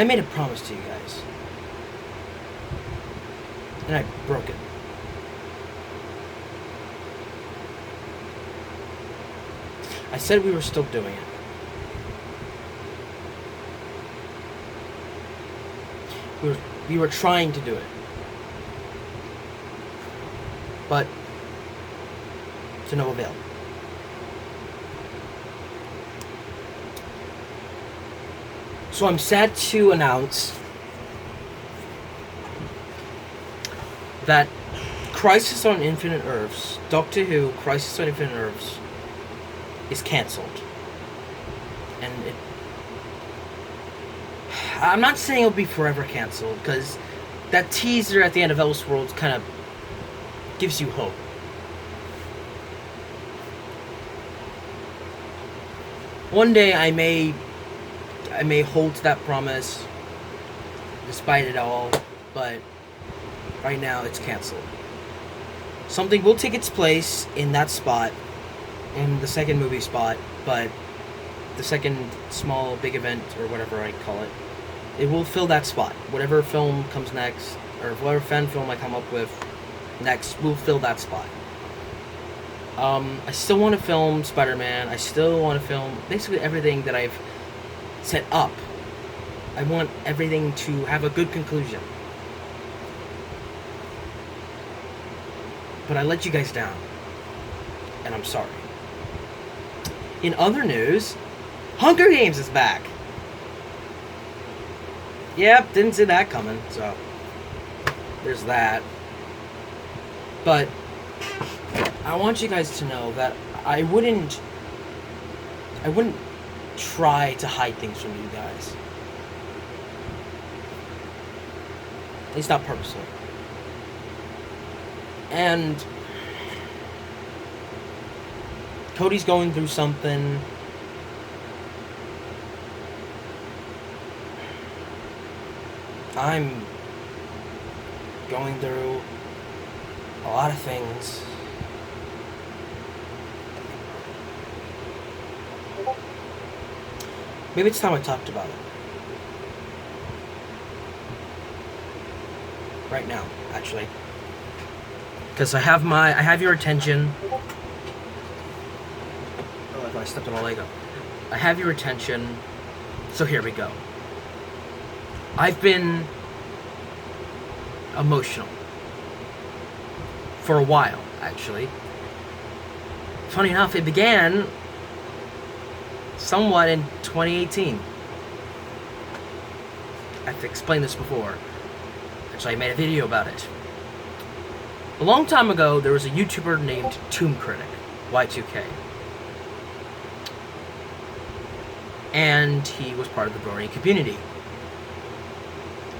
I made a promise to you guys. And I broke it. I said we were still doing it. We were trying to do it. But to no avail. So I'm sad to announce that Crisis on Infinite Earths, Doctor Who, Crisis on Infinite Earths, is cancelled. And I'm not saying it'll be forever cancelled, because that teaser at the end of Elseworlds kind of gives you hope. One day I may hold to that promise, despite it all, but right now it's cancelled. Something will take its place in that spot, in the second movie spot, but the second small big event, or whatever I call it, it will fill that spot. Whatever film comes next, or whatever fan film I come up with next, will fill that spot. I still want to film Spider-Man. I still want to film basically everything that I've set up. I want everything to have a good conclusion. But I let you guys down. And I'm sorry. In other news, Hunger Games is back. Yep, didn't see that coming, so there's that. But I want you guys to know that I wouldn't try to hide things from you guys. At least not purposely. And Cody's going through something. I'm going through a lot of things. Maybe it's time I talked about it. Right now, actually. Because I have your attention. Oh, I thought I stepped on a Lego. I have your attention. So here we go. I've been emotional. For a while, actually. Funny enough, it began somewhat in 2018. I've explained this before. Actually, I made a video about it. A long time ago, there was a YouTuber named Tomb Critic, Y2K. And he was part of the Brony community.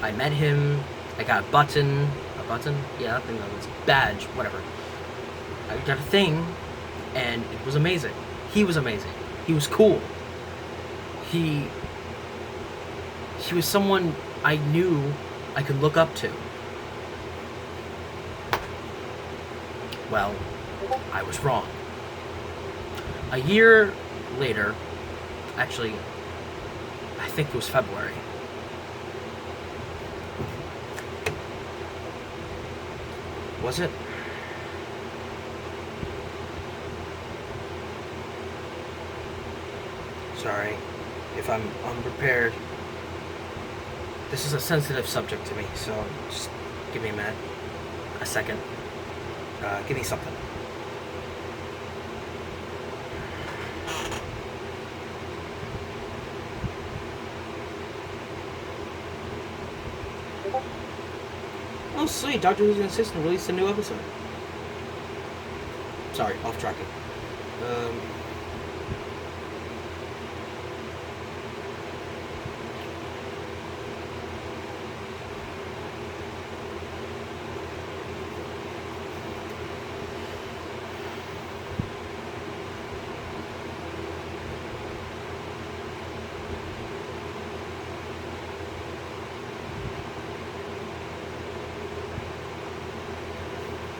I met him, I got a button? Yeah, I think that was a badge, whatever. I got a thing, and it was amazing. He was amazing. He was cool. He was someone I knew I could look up to. Well, I was wrong. A year later, actually, I think it was February. Was it? Sorry if I'm unprepared. This is a sensitive subject to me, so just give me a minute. A second. Give me something. Oh, sweet. Doctor Who's Assistant released a new episode. Sorry, off track.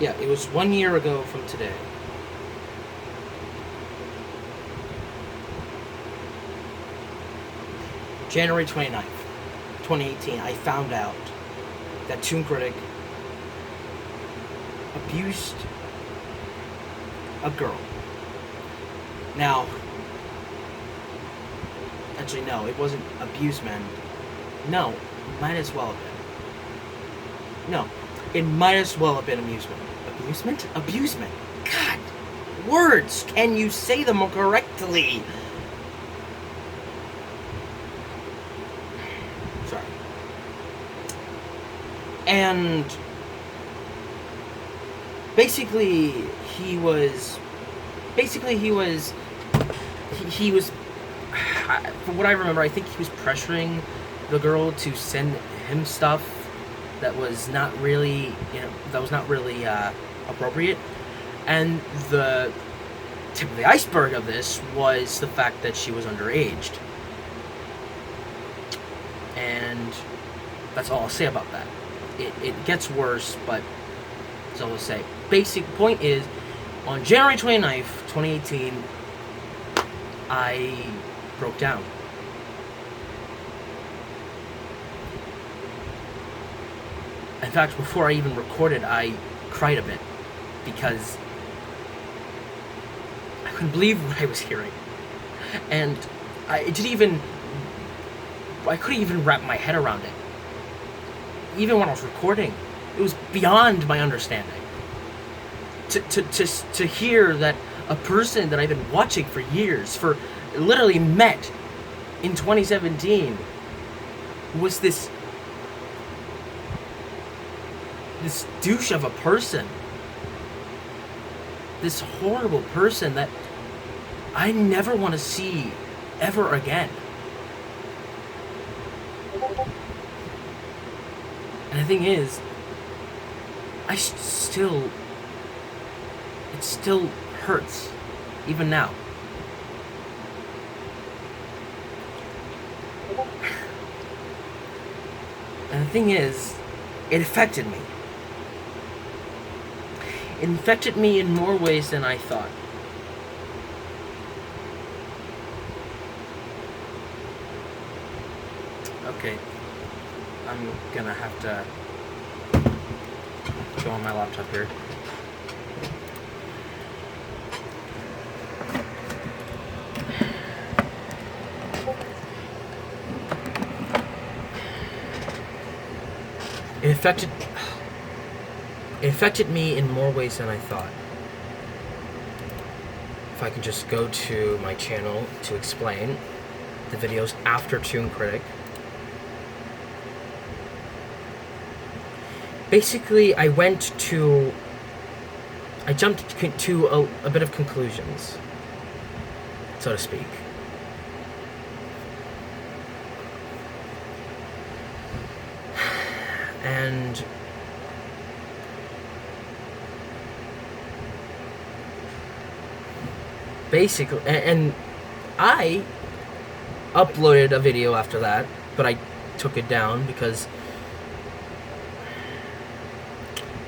Yeah, it was 1 year ago from today. January 29th, 2018, I found out that Toon Critic abused a girl. Now, actually, no, it wasn't abusement. No, might as well have been. No, it might as well have been amusement. Amusement? Abusement. God, words! Can you say them correctly? Sorry. And basically, he was, from what I remember, I think he was pressuring the girl to send him stuff that was not really, appropriate. And the tip of the iceberg of this was the fact that she was underage. And that's all I'll say about that. It gets worse, but that's all I'll say. Basic point is, on January 29th, 2018, I broke down. In fact, before I even recorded, I cried a bit because I couldn't believe what I was hearing. And I couldn't even wrap my head around it. Even when I was recording, it was beyond my understanding. To hear that a person that I've been watching for years, literally met in 2017, was this douche of a person. This horrible person that I never want to see ever again. And the thing is, it still hurts, even now. And the thing is, it affected me. It infected me in more ways than I thought. Okay, I'm gonna have to go on my laptop here. It affected me in more ways than I thought. If I can just go to my channel to explain the videos after Toon Critic. Basically, I jumped to a bit of conclusions, so to speak. And basically, and I uploaded a video after that, but I took it down because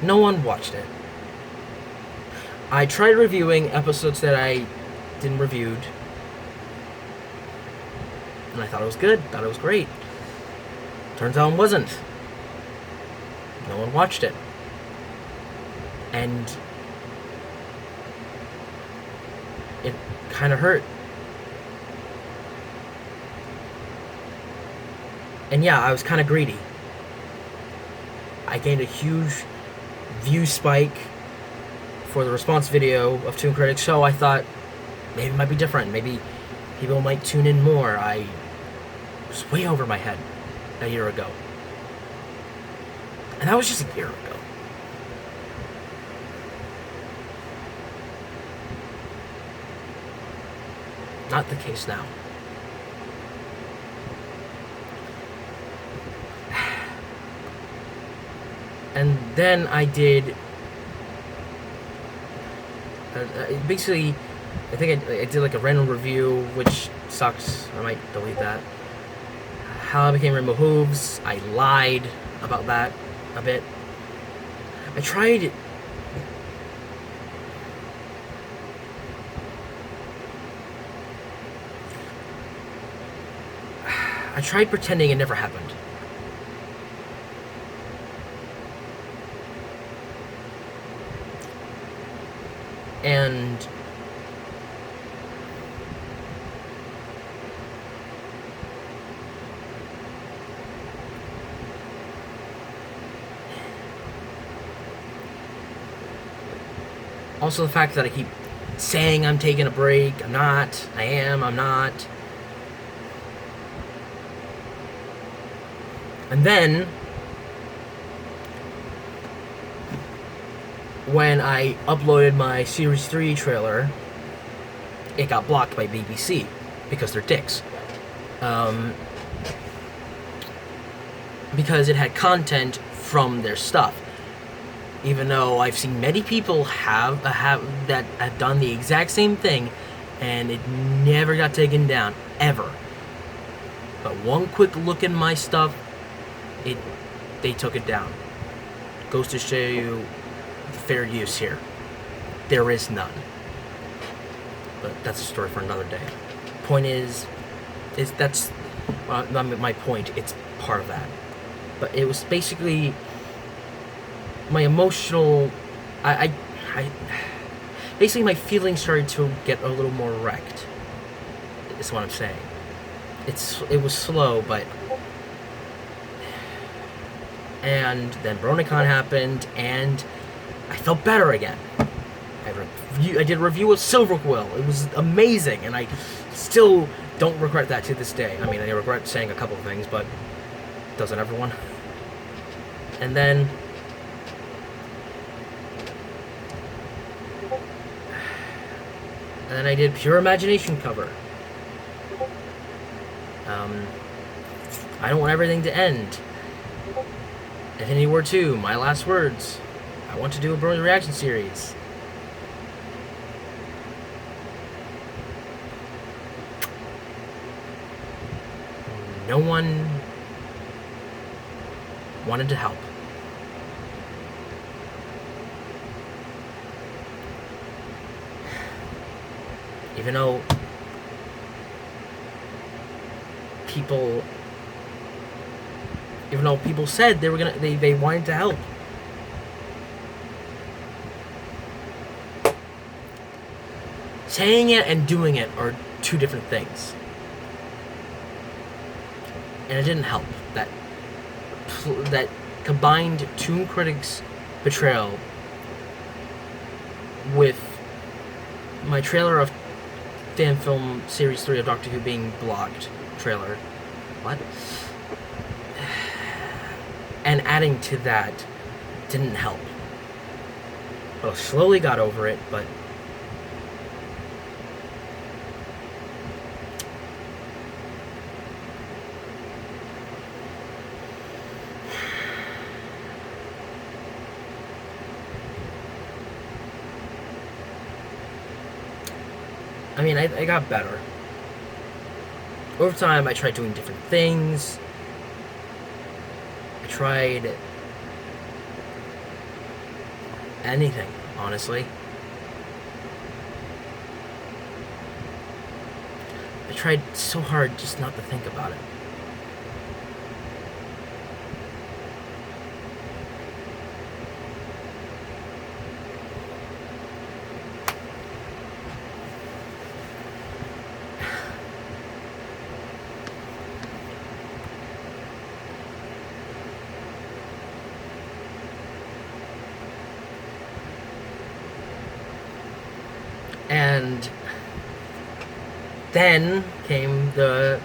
no one watched it. I tried reviewing episodes that I didn't reviewed, and I thought it was good, thought it was great. Turns out it wasn't. No one watched it. And it kind of hurt. And yeah, I was kind of greedy. I gained a huge view spike for the response video of Toon Critic, so I thought maybe it might be different. Maybe people might tune in more. I was way over my head a year ago. And that was just a year ago. Not the case now. And then I did... basically, I think I did like a random review, which sucks. I might delete that. How I became Rainbow Hooves. I lied about that a bit. I tried pretending it never happened. And also the fact that I keep saying I'm taking a break. I'm not. I am. I'm not. And then, when I uploaded my Series 3 trailer, it got blocked by BBC because they're dicks. Because it had content from their stuff. Even though I've seen many people have done the exact same thing, and it never got taken down, ever. But one quick look in my stuff, they took it down. Goes to show you fair use here. There is none. But that's a story for another day. Point is that's my point. It's part of that. But it was basically my emotional. I basically my feelings started to get a little more wrecked. Is what I'm saying. It was slow, but. And then BronyCon happened, and I felt better again. I did a review of Silver Quill. It was amazing, and I still don't regret that to this day. I mean, I regret saying a couple of things, but doesn't everyone? And then I did Pure Imagination cover. I don't want everything to end. Infinity War 2, my last words. I want to do a Broly reaction series. No one wanted to help. Even though people said they wanted to help. Saying it and doing it are two different things. And it didn't help. That combined Toon Critics' betrayal with my trailer of fan film Series 3 of Doctor Who being blocked trailer. What? And adding to that didn't help. Well, slowly got over it, but I mean, I got better. Over time, I tried doing different things. I tried anything, honestly. I tried so hard just not to think about it. And then came the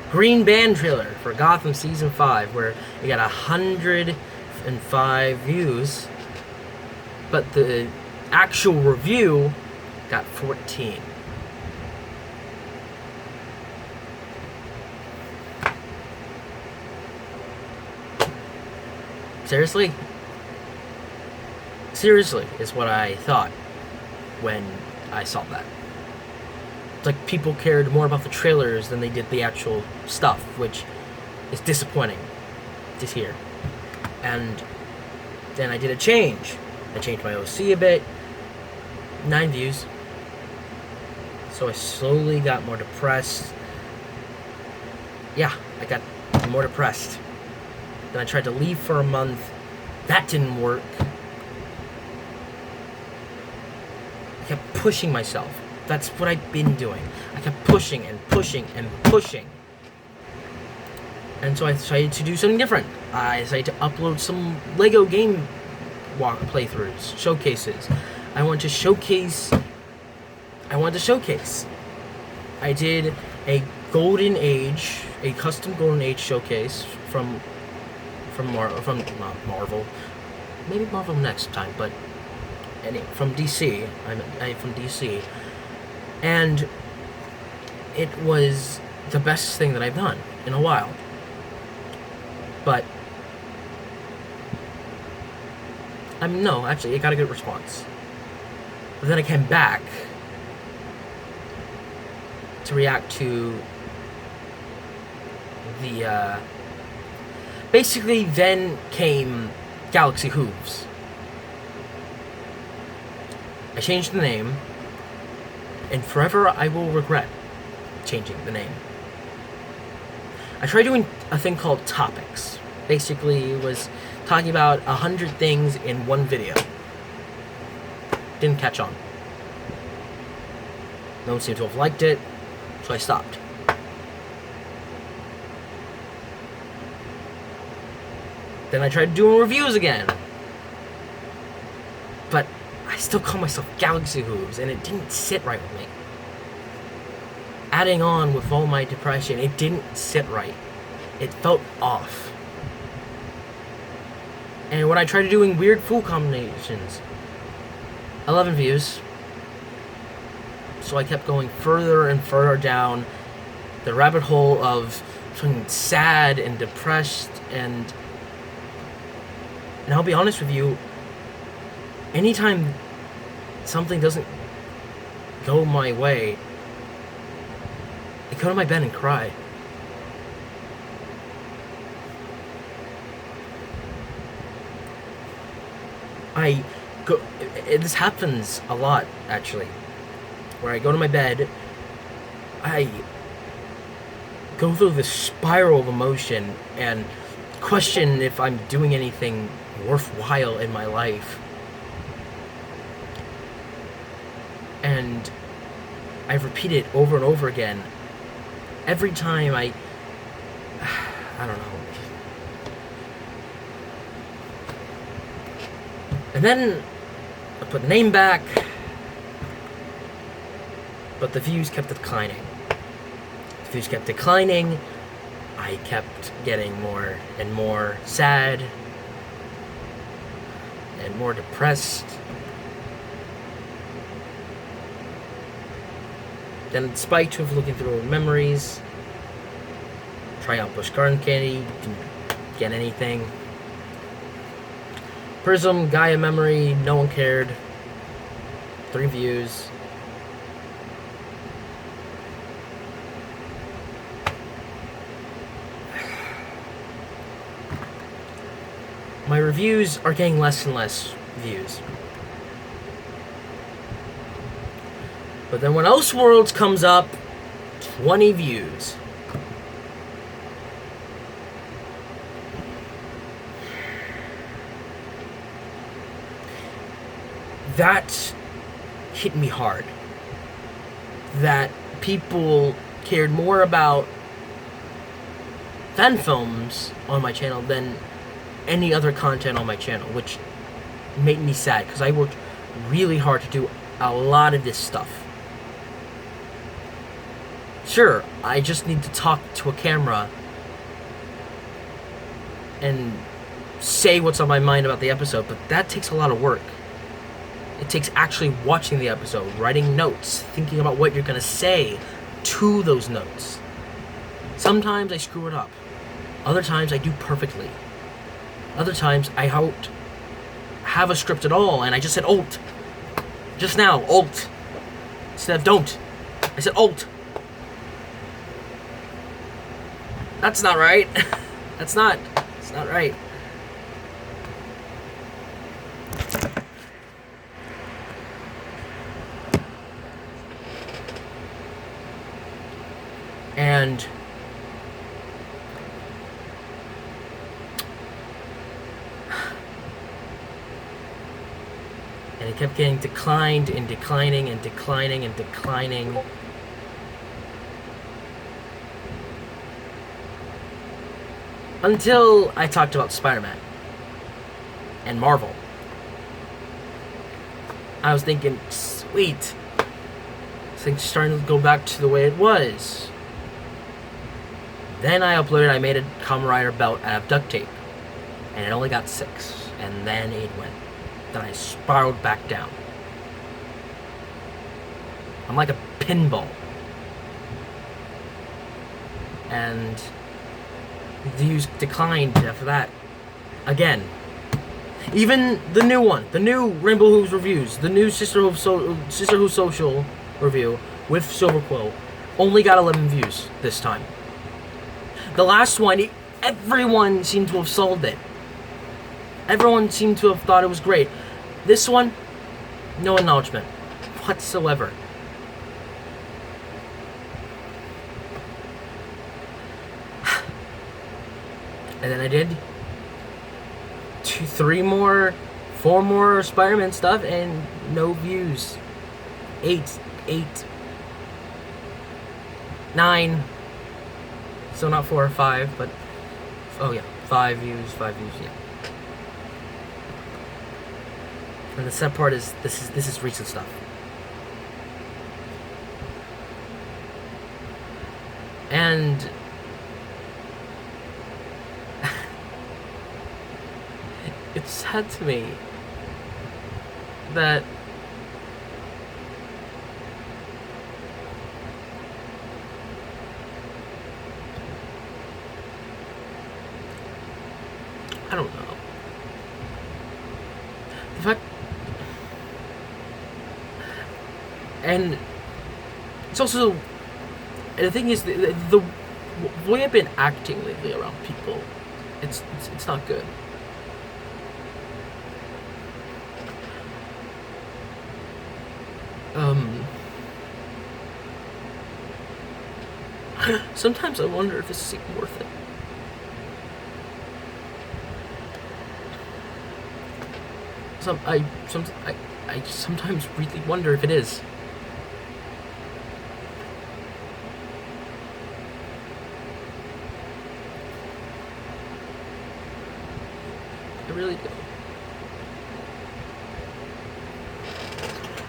Green Band trailer for Gotham Season 5, where it got 105 views, but the actual review got 14. Seriously? Seriously is what I thought when I saw that. It's like people cared more about the trailers than they did the actual stuff, which is disappointing to hear. And then I did a change. I changed my OC a bit. 9 views. So I slowly got more depressed. Yeah, I got more depressed. Then I tried to leave for a month. That didn't work. I kept pushing myself. That's what I've been doing. I kept pushing and pushing and pushing. And so I decided to do something different. I decided to upload some Lego game playthroughs, showcases. I wanted to showcase. I did a Golden Age, a custom Golden Age showcase from not Marvel, maybe Marvel next time, but from DC. I'm from DC, and it was the best thing that I've done in a while. But no, actually, it got a good response. But then I came back to react to the, basically then came Galaxy Hooves. I changed the name, and forever I will regret changing the name. I tried doing a thing called topics. Basically, it was talking about 100 things in one video. Didn't catch on. No one seemed to have liked it, so I stopped. Then I tried doing reviews again. But I still call myself Galaxy Hooves, and it didn't sit right with me. Adding on with all my depression, it didn't sit right. It felt off. And when I tried doing weird food combinations, 11 views. So I kept going further and further down the rabbit hole of feeling sad and depressed, and I'll be honest with you, anytime something doesn't go my way, I go to my bed and cry. This happens a lot, actually. Where I go to my bed, I go through this spiral of emotion and question if I'm doing anything worthwhile in my life. And I repeat it over and over again. Every time I don't know. And then I put the name back, but the views kept declining. I kept getting more and more sad and more depressed. Then, in spite of looking through memories, try out Busch Garden Candy, didn't get anything. Prism, Gaia Memory, no one cared. 3 views. My reviews are getting less and less views. But then when Elseworlds comes up, 20 views. That hit me hard. That people cared more about fan films on my channel than any other content on my channel, which made me sad because I worked really hard to do a lot of this stuff. Sure, I just need to talk to a camera and say what's on my mind about the episode, but that takes a lot of work. It takes actually watching the episode, writing notes, thinking about what you're going to say to those notes. Sometimes I screw it up. Other times I do perfectly. Other times I don't have a script at all, and I just said alt. Just now, alt. Instead of don't. I said alt. That's not right. It's not right. And And it kept getting declined and declining and declining and declining. Until I talked about Spider-Man and Marvel. I was thinking, sweet. Things starting to go back to the way it was. Then I uploaded, I made a Kamen Rider belt out of duct tape. And it only got 6. And then it went. Then I spiraled back down. I'm like a pinball. And the views declined after that. Again. Even the new one, the new Rainbow Hooves reviews, the new Sisterhood Social review with Silver Quill, only got 11 views this time. The last one, everyone seemed to have sold it. Everyone seemed to have thought it was great. This one, no acknowledgement whatsoever. And then I did 2, 3 more, 4 more Spider-Man stuff, and no views. 8, 9. So not 4 or 5, but oh yeah, 5 views, yeah. And the sad part is this is recent stuff. And it's sad to me that I don't know. The fact, and it's also, and the thing is, the way I've been acting lately around people, it's not good. Sometimes I wonder if this is even worth it. I sometimes really wonder if it is. I really do.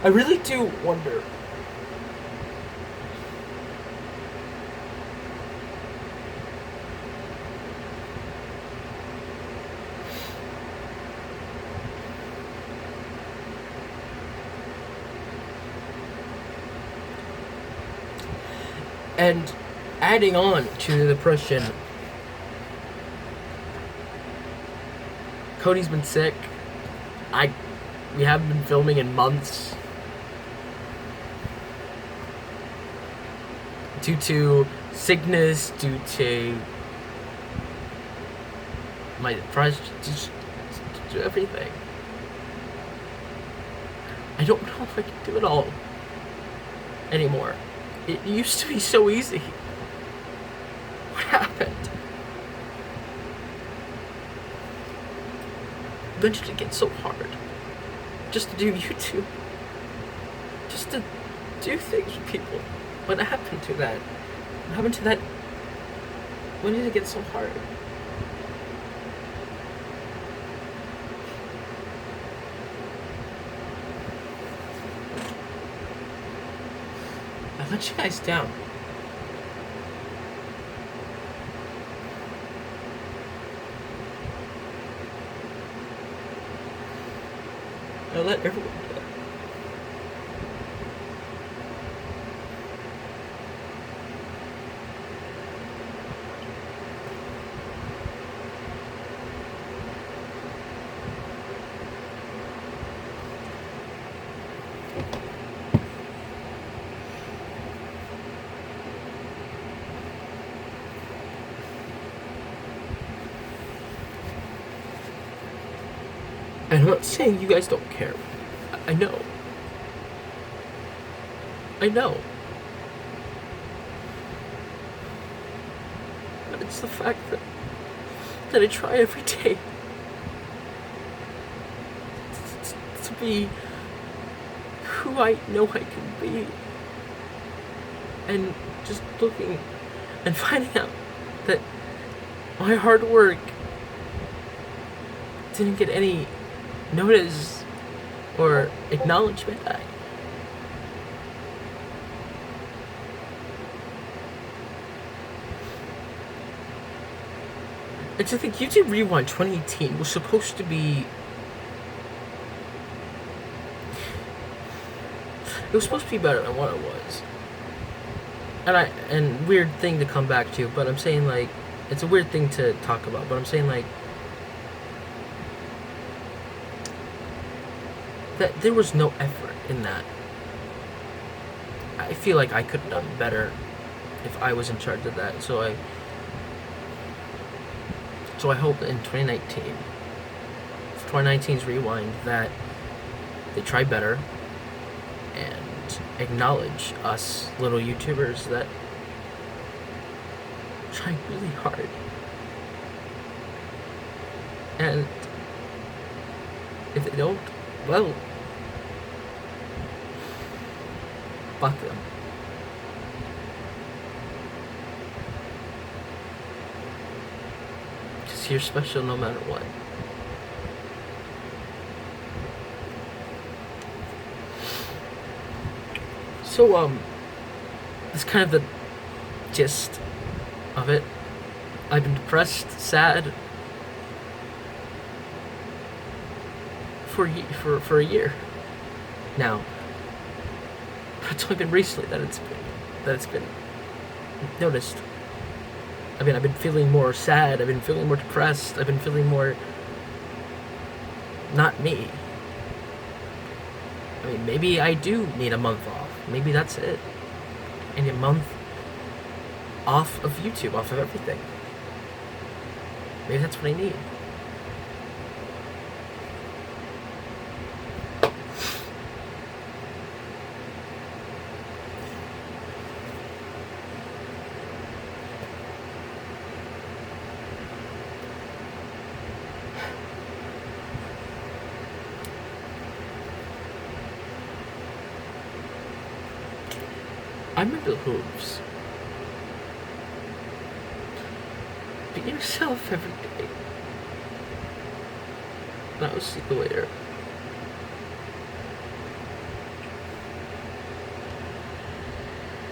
I really do wonder. And adding on to the depression, Cody's been sick. We haven't been filming in months due to sickness, due to my depression, just to everything. I don't know if I can do it all anymore. It used to be so easy. What happened? When did it get so hard? Just to do YouTube. Just to do things with people. What happened to that? What happened to that? When did it get so hard? I let you guys down. I let everyone down. And I'm not saying you guys don't care. I know. I know. But it's the fact that I try every day to be who I know I can be. And just looking and finding out that my hard work didn't get any notice or acknowledgement. I just think YouTube Rewind 2018 was supposed to be... It was supposed to be better than what it was. And weird thing to come back to, but I'm saying, like, it's a weird thing to talk about, but I'm saying, like, that there was no effort in that. I feel like I could have done better if I was in charge of that, so I hope in 2019, for 2019's Rewind, that they try better and acknowledge us little YouTubers that try really hard. And if they don't, well, fuck them. Because you're special no matter what. So, that's kind of the gist of it. I've been depressed, sad, for a year now. But it's only been recently that it's been noticed. I mean, I've been feeling more sad, I've been feeling more depressed, I've been feeling more not me. I mean, maybe I do need a month off. Maybe that's it. I need a month off of YouTube, off of everything. Maybe that's what I need. I'm into hooves. Be yourself every day. And I'll see you later.